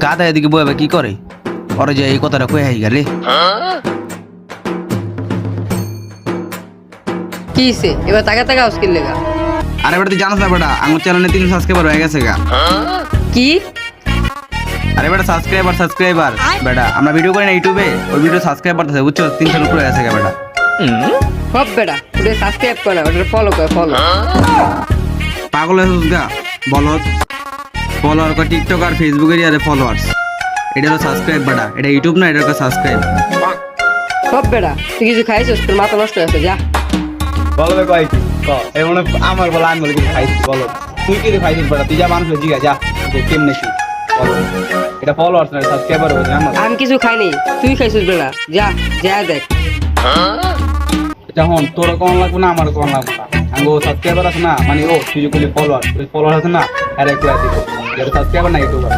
গাধা এদিকে বইবে কি করে ওরে যে এই কথাটা কয়ে হাই গেলে কি হইছে এবার তাকা তাকা উস্কিল লেগা আরে বেটা তুই জানাস না বেটা আমার চ্যানেলে 3 সাবস্ক্রাইবার হয়ে গেছে গা কি আরে বেটা সাবস্ক্রাইবার বেটা আমরা ভিডিও করি না ইউটিউবে ওই ভিডিও সাবস্ক্রাইবার আছে বুঝছো 300 উপরে গেছে গা বেটা সব বেটা ওটা সাবস্ক্রাইব করে না ওটা ফলো করে ফলো পাগল হয়েছিস গা বলত ফলোয়ার কর টিকটক আর ফেসবুকেরই আরে ফলোয়ার্স এটা হলো সাবস্ক্রাইব বেটা এটা ইউটিউব না এটা হলো সাবস্ক্রাইব সব বেটা তুই কিছু খাইছিস তোর মাথা নষ্ট হয়েছে যা বলো বে কয় ক এই মনে আমার বলা আমি বলে কিছু খাইছিস বলো তুই কি খাইছিস বেটা তুই যা মানুষ জিগা যা যে কেমনে কি বলো এটা ফলোয়ার্স না সাবস্ক্রাইবার হয়েছে আমার আমি কিছু খাইনি তুই খাইছিস বেটা যা যা দেখ যখন তোর কোন লাগবে না আমার কোন লাগবে না আঙ্গো সাবস্ক্রাইবার আছে না মানে ও তুই যে ফলোয়ার আছে না আরে একটু আছে এটা সাবস্ক্রাইবার না ইউটিউবার